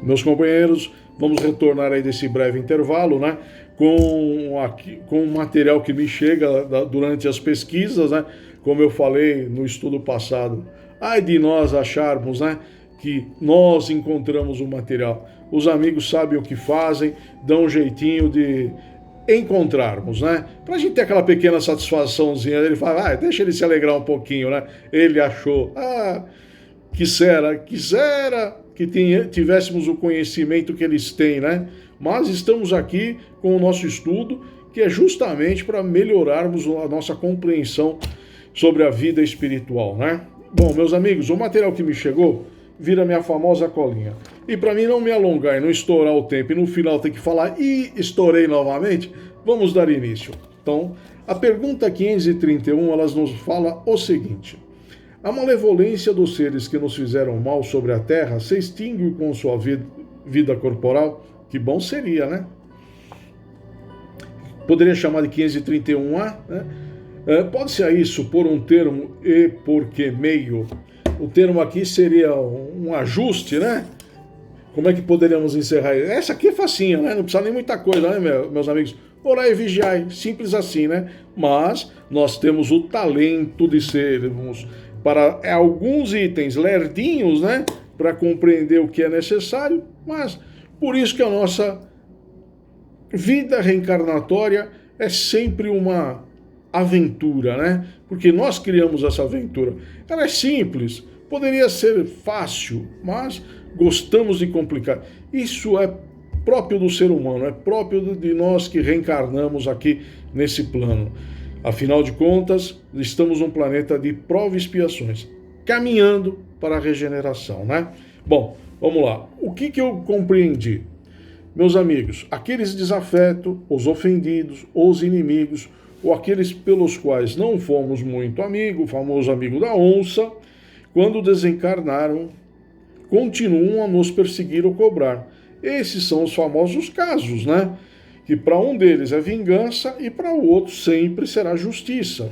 Meus companheiros, vamos retornar aí desse breve intervalo, né? Com o material que me chega durante as pesquisas, né? Como eu falei no estudo passado, ai de nós acharmos, né? Que nós encontramos o material. Os amigos sabem o que fazem, dão um jeitinho de encontrarmos, né? Pra gente ter aquela pequena satisfaçãozinha, ele fala, deixa ele se alegrar um pouquinho, né? Ele achou, quisera que tivéssemos o conhecimento que eles têm, né? Mas estamos aqui com o nosso estudo, que é justamente para melhorarmos a nossa compreensão sobre a vida espiritual, né? Bom, meus amigos, o material que me chegou vira minha famosa colinha. E para mim não me alongar e não estourar o tempo e no final ter que falar e estourei novamente, vamos dar início. Então, a pergunta 531, elas nos fala o seguinte: a malevolência dos seres que nos fizeram mal sobre a terra se extingue com sua vida corporal? Que bom seria, né? Poderia chamar de 531A, né? Pode-se a isso por um termo e por que meio? O termo aqui seria um ajuste, né? Como é que poderíamos encerrar? Essa aqui é facinho, né? Não precisa nem muita coisa, né, meus amigos? Orai e vigiai, simples assim, né? Mas nós temos o talento de sermos, para alguns itens lerdinhos, né? Para compreender o que é necessário, mas por isso que a nossa vida reencarnatória é sempre uma aventura, né? Porque nós criamos essa aventura. Ela é simples, poderia ser fácil, mas gostamos de complicar. Isso é próprio do ser humano, é próprio de nós que reencarnamos aqui nesse plano. Afinal de contas, estamos num planeta de prova e expiações, caminhando para a regeneração, né? Bom, vamos lá. O que eu compreendi? Meus amigos, aqueles desafetos, os ofendidos, os inimigos, ou aqueles pelos quais não fomos muito amigos, o famoso amigo da onça, quando desencarnaram, continuam a nos perseguir ou cobrar. Esses são os famosos casos, né? Que para um deles é vingança e para o outro sempre será justiça.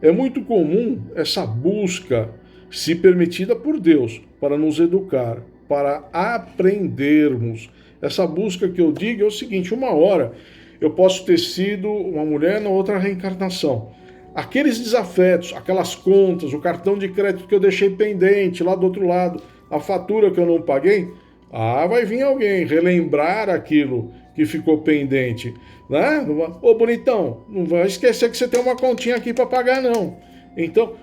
É muito comum essa busca, se permitida por Deus, para nos educar, para aprendermos. Essa busca que eu digo é o seguinte: uma hora eu posso ter sido uma mulher na outra reencarnação. Aqueles desafetos, aquelas contas, o cartão de crédito que eu deixei pendente lá do outro lado, a fatura que eu não paguei, vai vir alguém relembrar aquilo que ficou pendente, né? Ô bonitão, não vai esquecer que você tem uma continha aqui para pagar, não. Então,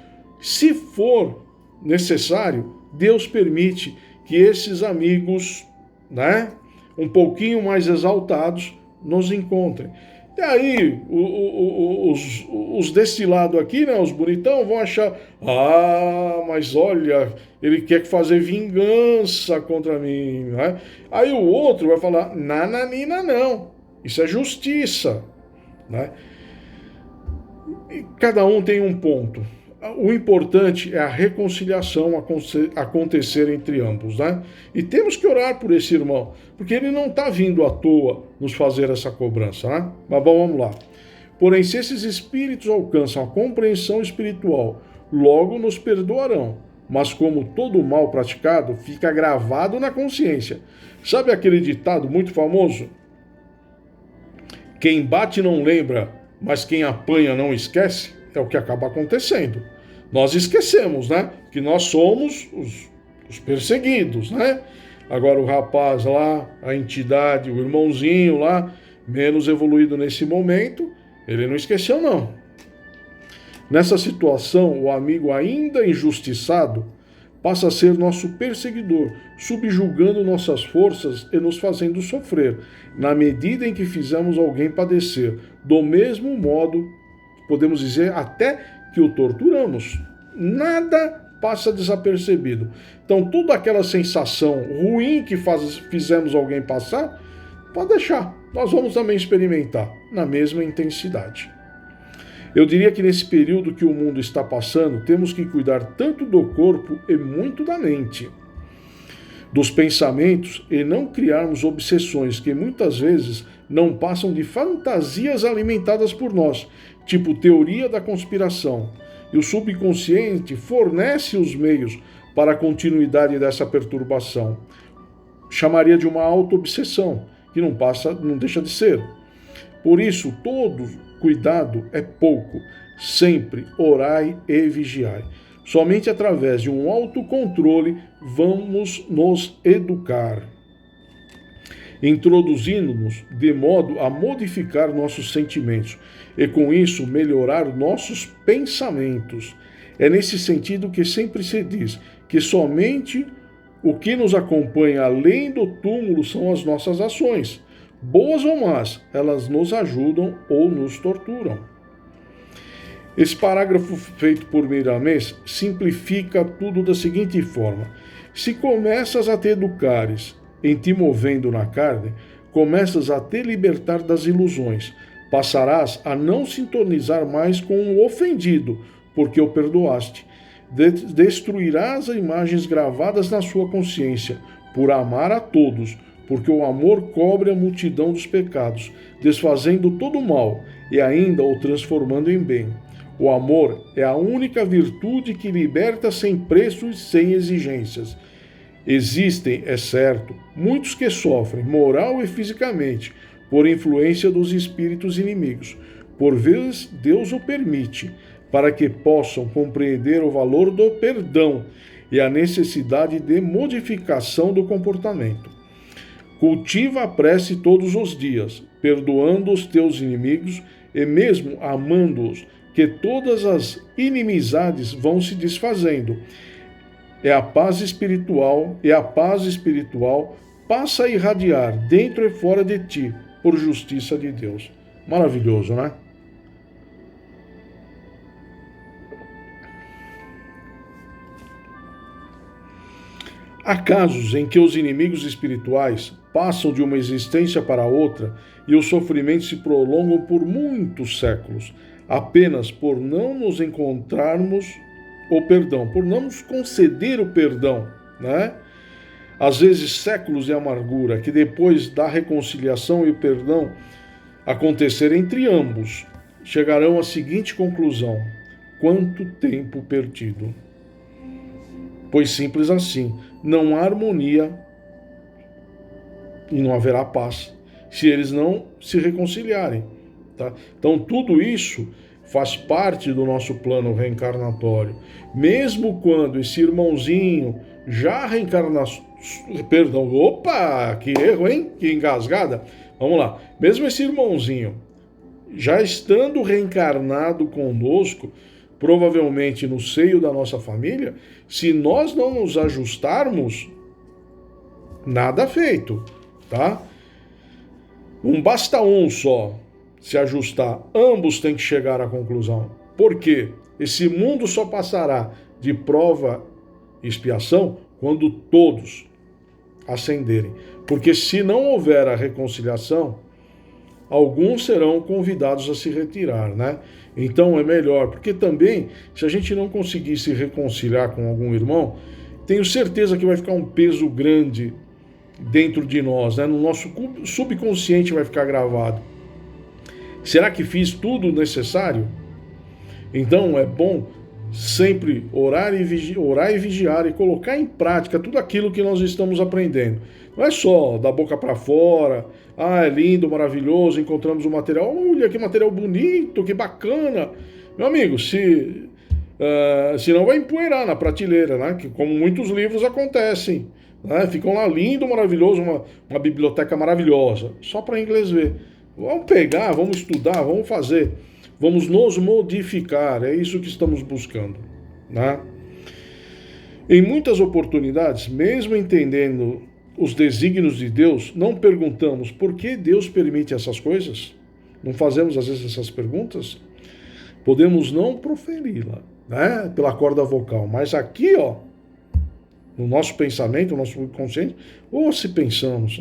se for necessário, Deus permite que esses amigos, né, um pouquinho mais exaltados, nos encontrem. E aí, os desse lado aqui, né, os bonitão, vão achar, mas olha, ele quer fazer vingança contra mim, né? Aí o outro vai falar, nananina não, isso é justiça, né? E cada um tem um ponto. O importante é a reconciliação acontecer entre ambos, né? E temos que orar por esse irmão, porque ele não está vindo à toa nos fazer essa cobrança, né? Mas bom, vamos lá. Porém, se esses espíritos alcançam a compreensão espiritual, logo nos perdoarão. Mas como todo mal praticado, fica gravado na consciência. Sabe aquele ditado muito famoso? Quem bate não lembra, mas quem apanha não esquece? É o que acaba acontecendo. Nós esquecemos, né? Que nós somos os perseguidos, né? Agora o rapaz lá, a entidade, o irmãozinho lá, menos evoluído nesse momento, ele não esqueceu, não. Nessa situação, o amigo ainda injustiçado passa a ser nosso perseguidor, subjugando nossas forças e nos fazendo sofrer, na medida em que fizemos alguém padecer, do mesmo modo, podemos dizer até que o torturamos. Nada passa desapercebido. Então, toda aquela sensação ruim que fizemos alguém passar, pode deixar. Nós vamos também experimentar na mesma intensidade. Eu diria que nesse período que o mundo está passando, temos que cuidar tanto do corpo e muito da mente, dos pensamentos, e não criarmos obsessões que muitas vezes não passam de fantasias alimentadas por nós, tipo teoria da conspiração. E o subconsciente fornece os meios para a continuidade dessa perturbação. chamaria de uma auto-obsessão, que não deixa de ser. Por isso, todo cuidado é pouco. Sempre orai e vigiai. Somente através de um autocontrole vamos nos educar, introduzindo-nos de modo a modificar nossos sentimentos e, com isso, melhorar nossos pensamentos. É nesse sentido que sempre se diz que somente o que nos acompanha além do túmulo são as nossas ações. Boas ou más, elas nos ajudam ou nos torturam. Esse parágrafo feito por Miramês simplifica tudo da seguinte forma: se começas a te educares em te movendo na carne, começas a te libertar das ilusões, passarás a não sintonizar mais com o ofendido, porque o perdoaste. Destruirás as imagens gravadas na sua consciência, por amar a todos, porque o amor cobre a multidão dos pecados, desfazendo todo o mal e ainda o transformando em bem. O amor é a única virtude que liberta sem preço e sem exigências. Existem, é certo, muitos que sofrem, moral e fisicamente, por influência dos espíritos inimigos. Por vezes, Deus o permite, para que possam compreender o valor do perdão e a necessidade de modificação do comportamento. Cultiva a prece todos os dias, perdoando os teus inimigos e mesmo amando-os, que todas as inimizades vão se desfazendo. A paz espiritual passa a irradiar dentro e fora de ti, por justiça de Deus. Maravilhoso, né? Há casos em que os inimigos espirituais passam de uma existência para outra e os sofrimentos se prolongam por muitos séculos, apenas por não nos encontrarmos o perdão, por não nos conceder o perdão, né? Às vezes séculos de amargura, que depois da reconciliação e o perdão acontecer entre ambos, chegarão à seguinte conclusão: quanto tempo perdido! Pois simples assim, não há harmonia e não haverá paz se eles não se reconciliarem. Tá? Então tudo isso faz parte do nosso plano reencarnatório. Mesmo quando esse irmãozinho já Perdão, opa, que erro, hein? Que engasgada. Vamos lá. Mesmo esse irmãozinho já estando reencarnado conosco, provavelmente no seio da nossa família, se nós não nos ajustarmos, nada feito, tá? Não basta um só se ajustar, ambos têm que chegar à conclusão. Por quê? Esse mundo só passará de prova e expiação quando todos ascenderem. Porque se não houver a reconciliação, alguns serão convidados a se retirar, né? Então é melhor, porque também, se a gente não conseguir se reconciliar com algum irmão, tenho certeza que vai ficar um peso grande dentro de nós, né? No nosso subconsciente vai ficar gravado. Será que fiz tudo necessário? Então é bom sempre orar e vigiar e colocar em prática tudo aquilo que nós estamos aprendendo. Não é só da boca para fora, é lindo, maravilhoso, encontramos um material, olha que material bonito, que bacana. Meu amigo, se não vai empoeirar na prateleira, né? Que, como muitos livros acontecem, né? Ficam lá lindo, maravilhoso, uma biblioteca maravilhosa, só para inglês ver. Vamos pegar, vamos estudar, vamos fazer. Vamos nos modificar, é isso que estamos buscando, né? Em muitas oportunidades, mesmo entendendo os desígnios de Deus, não perguntamos por que Deus permite essas coisas? Não fazemos às vezes essas perguntas? Podemos não proferi-la, né, pela corda vocal, mas aqui, ó, no nosso pensamento, no nosso subconsciente, ou se pensamos,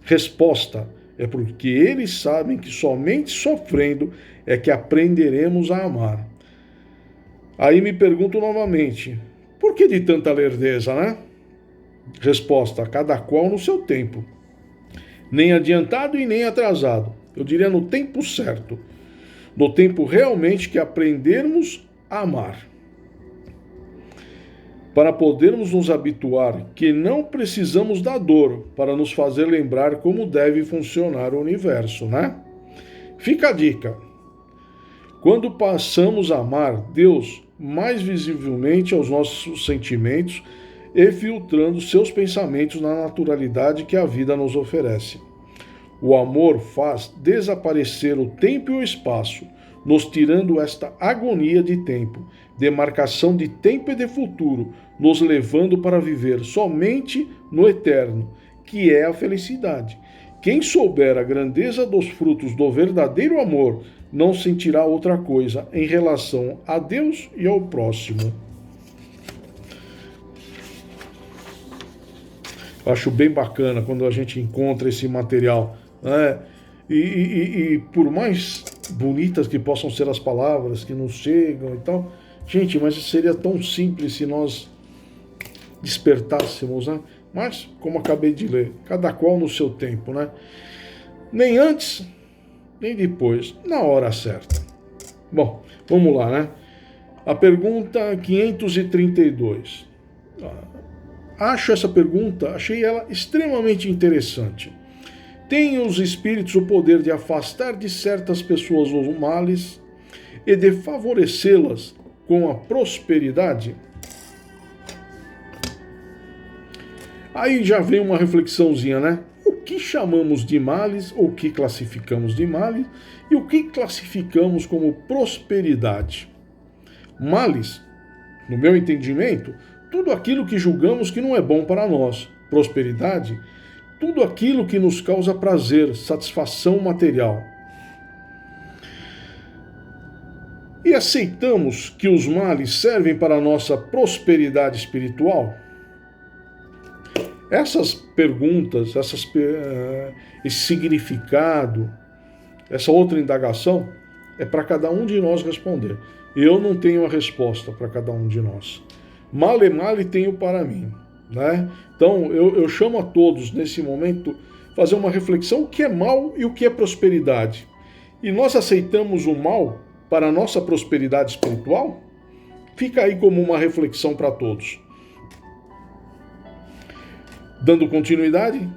resposta é porque eles sabem que somente sofrendo é que aprenderemos a amar. Aí me pergunto novamente, por que de tanta lerdeza, né? Resposta, cada qual no seu tempo. Nem adiantado e nem atrasado. Eu diria no tempo certo. No tempo realmente que aprendermos a amar. para podermos nos habituar que não precisamos da dor para nos fazer lembrar como deve funcionar o universo, né? Fica a dica. Quando passamos a amar Deus mais visivelmente aos nossos sentimentos e filtrando seus pensamentos na naturalidade que a vida nos oferece. O amor faz desaparecer o tempo e o espaço, nos tirando esta agonia de tempo, demarcação de tempo e de futuro, nos levando para viver somente no eterno, que é a felicidade. Quem souber a grandeza dos frutos do verdadeiro amor, não sentirá outra coisa em relação a Deus e ao próximo. Acho bem bacana quando a gente encontra esse material, né? E por mais bonitas que possam ser as palavras que nos chegam e tal, gente, mas seria tão simples se nós despertássemos, né? Mas, como acabei de ler, cada qual no seu tempo, né? Nem antes, nem depois, na hora certa. Bom, vamos lá, né? A pergunta 532. Achei ela extremamente interessante. Têm os espíritos o poder de afastar de certas pessoas os males e de favorecê-las com a prosperidade? Aí já vem uma reflexãozinha, né? O que chamamos de males, ou o que classificamos de males, e o que classificamos como prosperidade? Males, no meu entendimento, tudo aquilo que julgamos que não é bom para nós. Prosperidade, tudo aquilo que nos causa prazer, satisfação material. E aceitamos que os males servem para a nossa prosperidade espiritual? Essas perguntas, esse significado, essa outra indagação, é para cada um de nós responder. Eu não tenho a resposta para cada um de nós. Male male tenho para mim, né? Então eu chamo a todos nesse momento fazer uma reflexão: o que é mal e o que é prosperidade? E nós aceitamos o mal para a nossa prosperidade espiritual? Fica aí como uma reflexão para todos. Dando continuidade,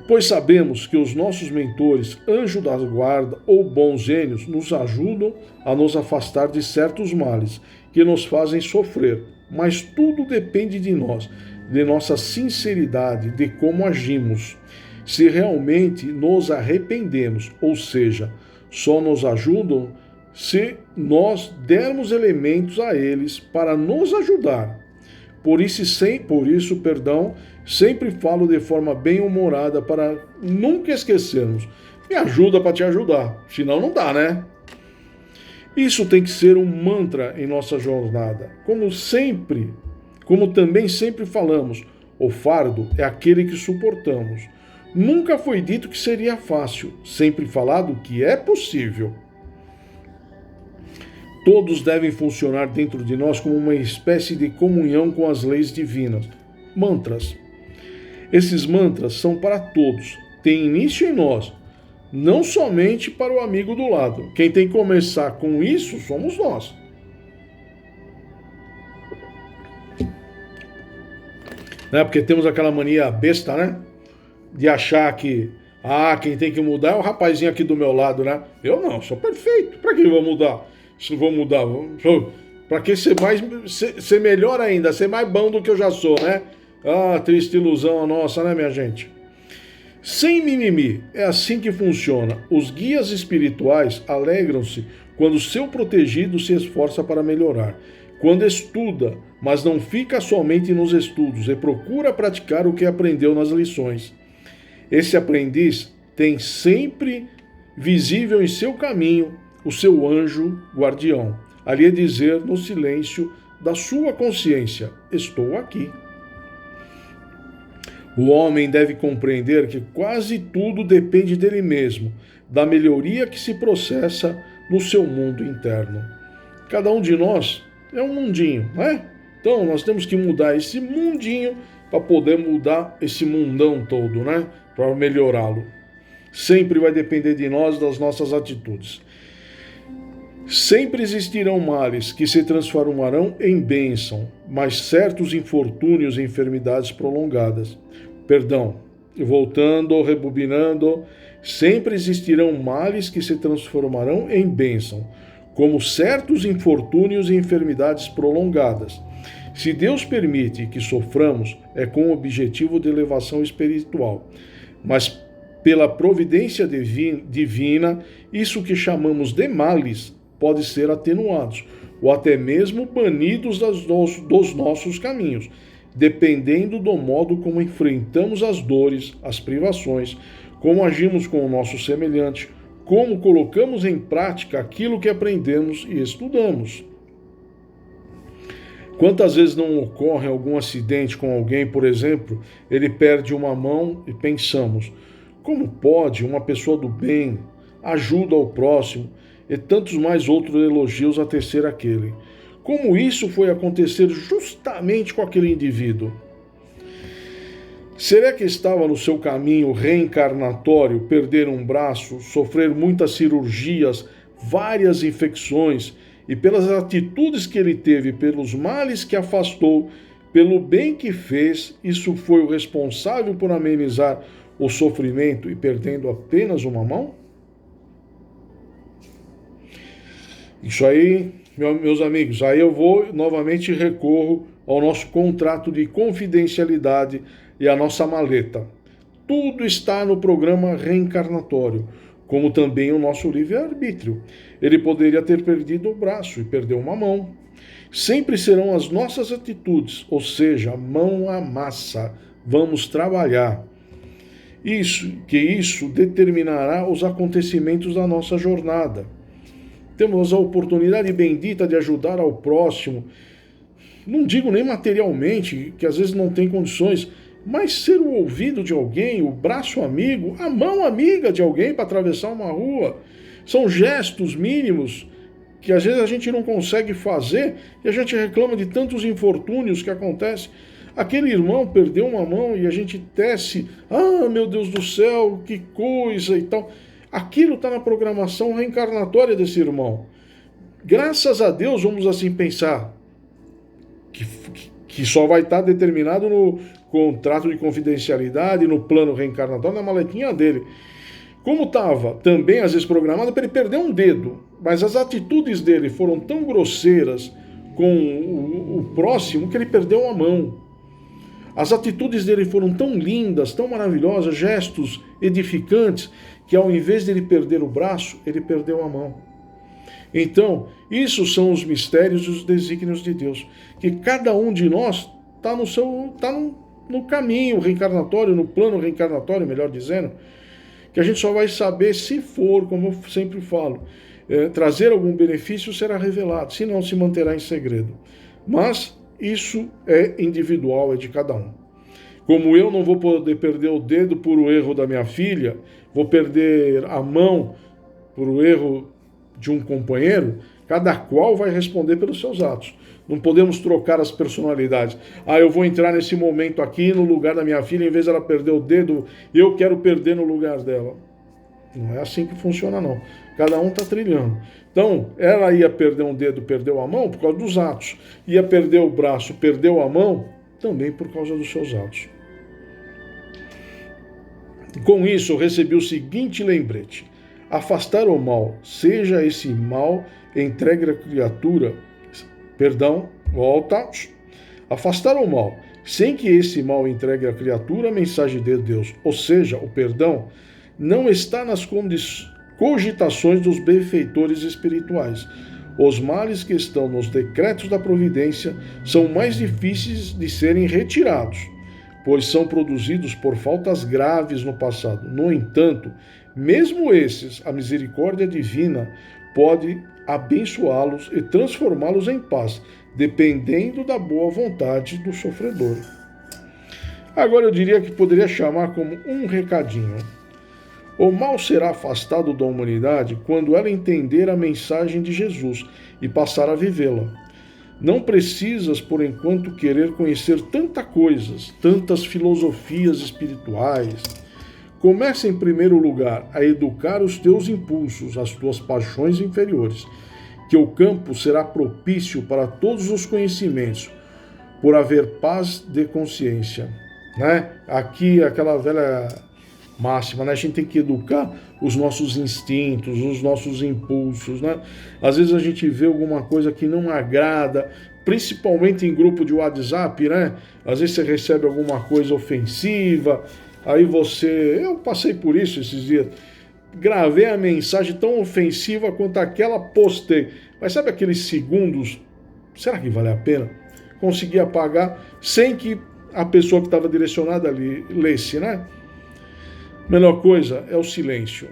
pois sabemos que os nossos mentores, anjo da guarda ou bons gênios, nos ajudam a nos afastar de certos males que nos fazem sofrer, mas tudo depende de nós, de nossa sinceridade, de como agimos. Se realmente nos arrependemos, ou seja, só nos ajudam se nós dermos elementos a eles para nos ajudar. Por isso, sempre falo de forma bem-humorada para nunca esquecermos. Me ajuda para te ajudar, senão não dá, né? Isso tem que ser um mantra em nossa jornada. Como também sempre falamos, o fardo é aquele que suportamos. Nunca foi dito que seria fácil, sempre falado que é possível. Todos devem funcionar dentro de nós como uma espécie de comunhão com as leis divinas. Mantras. Esses mantras são para todos, têm início em nós, não somente para o amigo do lado. Quem tem que começar com isso somos nós. Né? Porque temos aquela mania besta, né? De achar que quem tem que mudar é o rapazinho aqui do meu lado, né? Eu não, sou perfeito. Para que eu vou mudar? Se vou mudar, para que ser melhor ainda, ser mais bom do que eu já sou, né? Triste ilusão a nossa, né, minha gente? Sem mimimi, é assim que funciona. Os guias espirituais alegram-se quando seu protegido se esforça para melhorar. Quando estuda, mas não fica somente nos estudos e procura praticar o que aprendeu nas lições. Esse aprendiz tem sempre visível em seu caminho o seu anjo guardião, ali é dizer no silêncio da sua consciência: estou aqui. O homem deve compreender que quase tudo depende dele mesmo, da melhoria que se processa no seu mundo interno. Cada um de nós é um mundinho, né? Então nós temos que mudar esse mundinho para poder mudar esse mundão todo, né? Para melhorá-lo. Sempre vai depender de nós, das nossas atitudes. Sempre existirão males que se transformarão em bênção, mas certos infortúnios e enfermidades prolongadas. Perdão, voltando, rebobinando, sempre existirão males que se transformarão em bênção, como certos infortúnios e enfermidades prolongadas. Se Deus permite que soframos, é com o objetivo de elevação espiritual, mas pela providência divina, isso que chamamos de males pode ser atenuados, ou até mesmo banidos dos nossos caminhos, dependendo do modo como enfrentamos as dores, as privações, como agimos com o nosso semelhante, como colocamos em prática aquilo que aprendemos e estudamos. Quantas vezes não ocorre algum acidente com alguém, por exemplo, ele perde uma mão e pensamos, como pode uma pessoa do bem, ajuda ao próximo, e tantos mais outros elogios a tecer aquele? Como isso foi acontecer justamente com aquele indivíduo? Será que estava no seu caminho reencarnatório perder um braço, sofrer muitas cirurgias, várias infecções, e pelas atitudes que ele teve, pelos males que afastou, pelo bem que fez, isso foi o responsável por amenizar o sofrimento e perdendo apenas uma mão? Isso aí, meus amigos, aí eu vou novamente recorro ao nosso contrato de confidencialidade e a nossa maleta. Tudo está no programa reencarnatório, como também o nosso livre-arbítrio. Ele poderia ter perdido o braço e perdeu uma mão. Sempre serão as nossas atitudes, ou seja, mão à massa. Vamos trabalhar. Isso determinará os acontecimentos da nossa jornada. Temos a oportunidade bendita de ajudar ao próximo, não digo nem materialmente, que às vezes não tem condições, mas ser o ouvido de alguém, o braço amigo, a mão amiga de alguém para atravessar uma rua. São gestos mínimos que às vezes a gente não consegue fazer e a gente reclama de tantos infortúnios que acontecem. Aquele irmão perdeu uma mão e a gente tece, meu Deus do céu, que coisa e tal. Aquilo está na programação reencarnatória desse irmão. Graças a Deus, vamos assim pensar, que só vai estar determinado no contrato de confidencialidade, no plano reencarnatório, na maletinha dele. Como estava também, às vezes, programado para ele perder um dedo, mas as atitudes dele foram tão grosseiras com o próximo que ele perdeu a mão. As atitudes dele foram tão lindas, tão maravilhosas, gestos edificantes, que ao invés de ele perder o braço, ele perdeu a mão. Então, isso são os mistérios e os desígnios de Deus, que cada um de nós está no caminho reencarnatório, no plano reencarnatório, melhor dizendo, que a gente só vai saber se for, como eu sempre falo, trazer algum benefício será revelado, se não se manterá em segredo. Mas isso é individual, é de cada um. Como eu não vou poder perder o dedo por o erro da minha filha, vou perder a mão por o erro de um companheiro, cada qual vai responder pelos seus atos. Não podemos trocar as personalidades. Eu vou entrar nesse momento aqui no lugar da minha filha, em vez de ela perder o dedo, eu quero perder no lugar dela. Não é assim que funciona, não. Cada um está trilhando. Então, ela ia perder um dedo, perdeu a mão, por causa dos atos. Ia perder o braço, perdeu a mão, também por causa dos seus atos. Com isso, eu recebi o seguinte lembrete: afastar o mal, seja esse mal entregue à criatura, afastar o mal, sem que esse mal entregue à criatura a mensagem de Deus, ou seja, o perdão, não está nas cogitações dos benfeitores espirituais. Os males que estão nos decretos da providência são mais difíceis de serem retirados, pois são produzidos por faltas graves no passado. No entanto, mesmo esses, a misericórdia divina pode abençoá-los e transformá-los em paz, dependendo da boa vontade do sofredor. Agora eu diria que poderia chamar como um recadinho. O mal será afastado da humanidade quando ela entender a mensagem de Jesus e passar a vivê-la. Não precisas, por enquanto, querer conhecer tantas filosofias espirituais. Comece, em primeiro lugar, a educar os teus impulsos, as tuas paixões inferiores, que o campo será propício para todos os conhecimentos, por haver paz de consciência. Né? Aqui, aquela velha máxima, né? A gente tem que educar os nossos instintos, os nossos impulsos. Né? Às vezes a gente vê alguma coisa que não agrada, principalmente em grupo de WhatsApp, né? Às vezes você recebe alguma coisa ofensiva, aí você... Eu passei por isso esses dias. Gravei a mensagem tão ofensiva quanto aquela, postei. Mas sabe aqueles segundos? Será que vale a pena? Consegui apagar sem que a pessoa que estava direcionada ali lesse, né? Melhor coisa é o silêncio.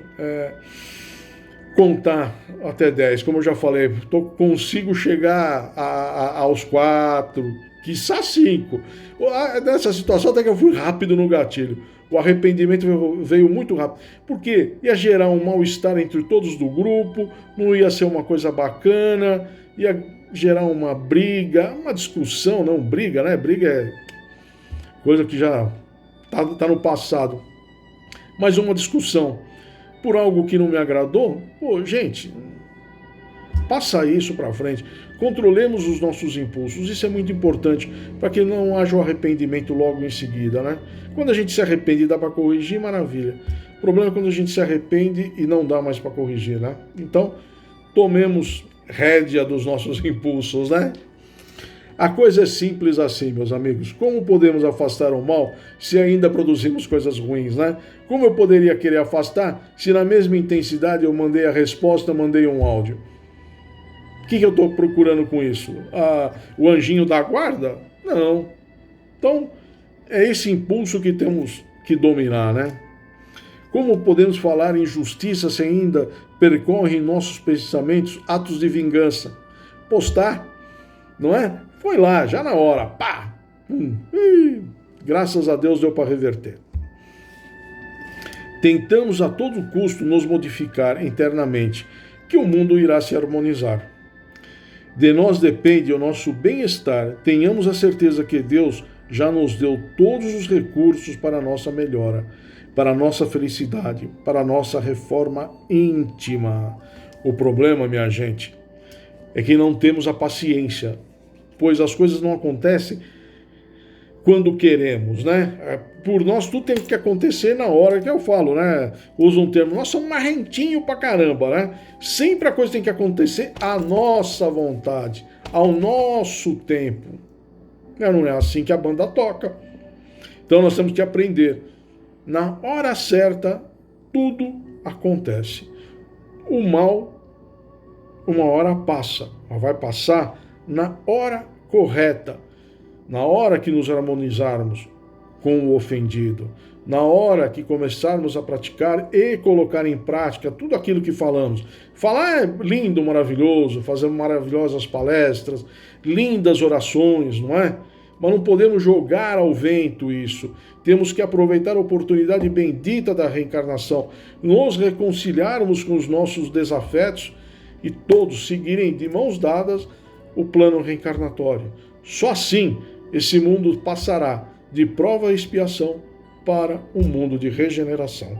Contar até 10, como eu já falei, consigo chegar aos 4, quiçá 5. Nessa situação até que eu fui rápido no gatilho. O arrependimento veio muito rápido. Por quê? Ia gerar um mal-estar entre todos do grupo, não ia ser uma coisa bacana, ia gerar uma briga, uma discussão, não briga, né? Briga é coisa que já tá no passado. Mas uma discussão por algo que não me agradou, pô, gente, passa isso para frente. Controlemos os nossos impulsos, isso é muito importante para que não haja o arrependimento logo em seguida, né? Quando a gente se arrepende e dá para corrigir, maravilha. O problema é quando a gente se arrepende e não dá mais para corrigir, né? Então, tomemos rédea dos nossos impulsos, né? A coisa é simples assim, meus amigos. Como podemos afastar o mal se ainda produzimos coisas ruins, né? Como eu poderia querer afastar se na mesma intensidade eu mandei a resposta, mandei um áudio? O que eu estou procurando com isso? O anjinho da guarda? Não. Então, é esse impulso que temos que dominar, né? Como podemos falar em justiça se ainda percorrem em nossos pensamentos atos de vingança? Postar, não é? Foi lá, já na hora, pá! Graças a Deus deu para reverter. Tentamos a todo custo nos modificar internamente, que o mundo irá se harmonizar. De nós depende o nosso bem-estar. Tenhamos a certeza que Deus já nos deu todos os recursos para a nossa melhora, para a nossa felicidade, para a nossa reforma íntima. O problema, minha gente, é que não temos a paciência, pois as coisas não acontecem quando queremos, né? Por nós tudo tem que acontecer na hora que eu falo, né? Uso um termo, nós somos marrentinho pra caramba, né? Sempre a coisa tem que acontecer à nossa vontade, ao nosso tempo. Não é assim que a banda toca. Então nós temos que aprender. Na hora certa, tudo acontece. O mal, uma hora passa, mas vai passar na hora correta. Na hora que nos harmonizarmos com o ofendido, na hora que começarmos a praticar e colocar em prática tudo aquilo que falamos. Falar é lindo, maravilhoso, fazer maravilhosas palestras, lindas orações, não é? Mas não podemos jogar ao vento isso. Temos que aproveitar a oportunidade bendita da reencarnação, nos reconciliarmos com os nossos desafetos e todos seguirem de mãos dadas o plano reencarnatório. Só assim esse mundo passará de prova e expiação para um mundo de regeneração.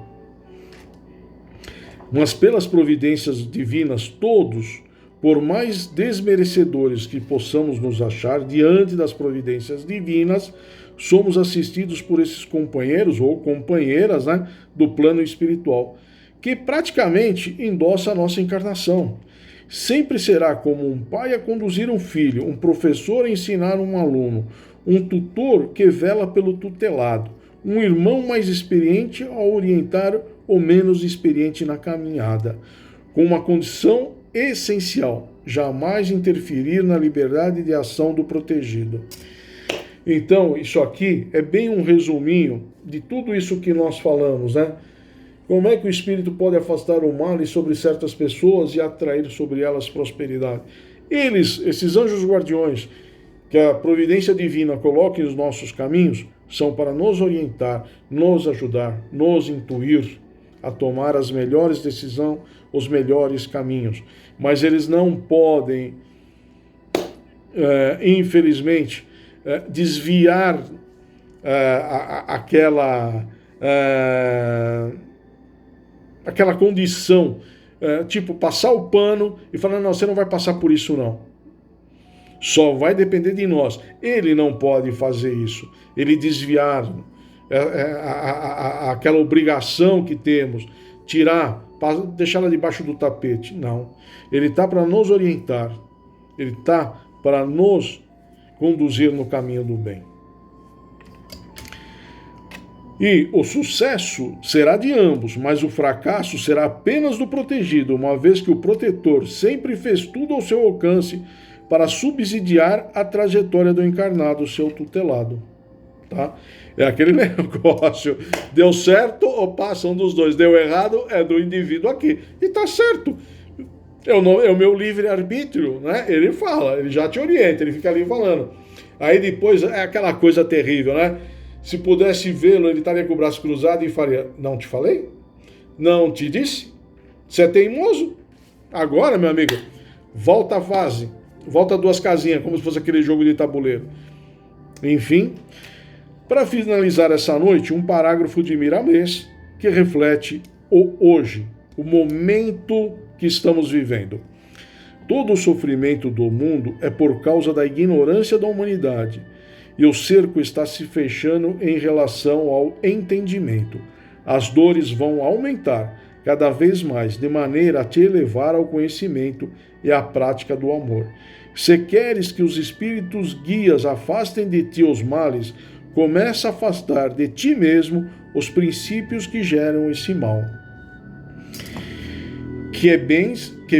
Mas pelas providências divinas, todos, por mais desmerecedores que possamos nos achar diante das providências divinas, somos assistidos por esses companheiros ou companheiras, né, do plano espiritual, que praticamente endossa a nossa encarnação. Sempre será como um pai a conduzir um filho, um professor a ensinar um aluno, um tutor que vela pelo tutelado, um irmão mais experiente a orientar o menos experiente na caminhada, com uma condição essencial: jamais interferir na liberdade de ação do protegido. Então, isso aqui é bem um resuminho de tudo isso que nós falamos, né? Como é que o espírito pode afastar o mal sobre certas pessoas e atrair sobre elas prosperidade? Eles, esses anjos guardiões, que a providência divina coloca nos nossos caminhos, são para nos orientar, nos ajudar, nos intuir a tomar as melhores decisões, os melhores caminhos. Mas eles não podem, infelizmente, desviar aquela condição tipo, passar o pano e falar, não, você não vai passar por isso não. Só vai depender de nós. Ele não pode fazer isso. Ele desviar aquela obrigação que temos, tirar, deixá-la debaixo do tapete. Não. Ele está para nos orientar. Ele está para nos conduzir no caminho do bem. E o sucesso será de ambos, mas o fracasso será apenas do protegido, uma vez que o protetor sempre fez tudo ao seu alcance para subsidiar a trajetória do encarnado, seu tutelado. Tá? É aquele negócio, deu certo ou passa um dos dois, deu errado é do indivíduo aqui. E tá certo, é o meu livre-arbítrio, né? Ele fala, ele já te orienta, ele fica ali falando. Aí depois é aquela coisa terrível, né? Se pudesse vê-lo, ele estaria com o braço cruzado e faria, não te falei? Não te disse? Você é teimoso? Agora, meu amigo, volta a fase, volta 2 casinhas, como se fosse aquele jogo de tabuleiro. Enfim, para finalizar essa noite, um parágrafo de Miramês que reflete o hoje, o momento que estamos vivendo. Todo o sofrimento do mundo é por causa da ignorância da humanidade, e o cerco está se fechando em relação ao entendimento. As dores vão aumentar cada vez mais, de maneira a te elevar ao conhecimento e à prática do amor. Se queres que os espíritos guias afastem de ti os males, começa a afastar de ti mesmo os princípios que geram esse mal. Que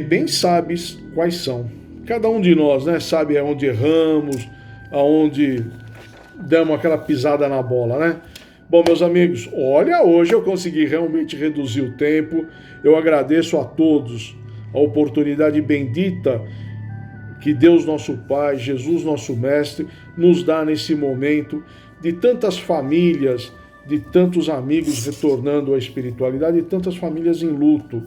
bem sabes quais são. Cada um de nós, né, sabe aonde erramos, aonde damos aquela pisada na bola, né? Bom, meus amigos, olha, hoje eu consegui realmente reduzir o tempo. Eu agradeço a todos a oportunidade bendita que Deus nosso Pai, Jesus nosso Mestre, nos dá nesse momento de tantas famílias, de tantos amigos retornando à espiritualidade e tantas famílias em luto.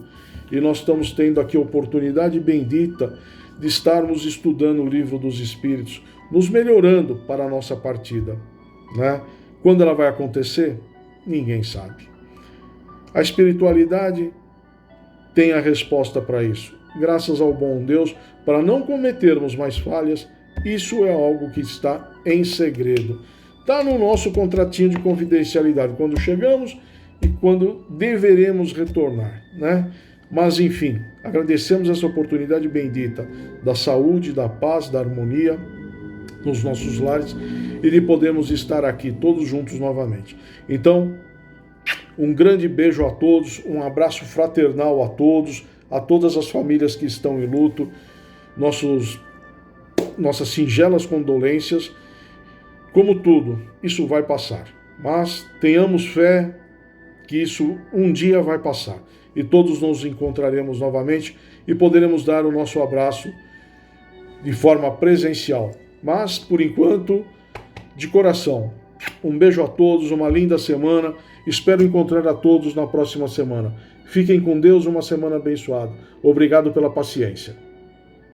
E nós estamos tendo aqui a oportunidade bendita de estarmos estudando o livro dos Espíritos, nos melhorando para a nossa partida, né? Quando ela vai acontecer, ninguém sabe. A espiritualidade tem a resposta para isso. Graças ao bom Deus, para não cometermos mais falhas, isso é algo que está em segredo. Está no nosso contratinho de confidencialidade, quando chegamos e quando deveremos retornar, né? Mas, enfim, agradecemos essa oportunidade bendita da saúde, da paz, da harmonia nos nossos lares e de podermos estar aqui todos juntos novamente. Então, um grande beijo a todos, um abraço fraternal a todos, a todas as famílias que estão em luto, nossas singelas condolências. Como tudo, isso vai passar, mas tenhamos fé que isso um dia vai passar e todos nos encontraremos novamente e poderemos dar o nosso abraço de forma presencial. Mas, por enquanto, de coração, um beijo a todos, uma linda semana. Espero encontrar a todos na próxima semana. Fiquem com Deus, uma semana abençoada. Obrigado pela paciência.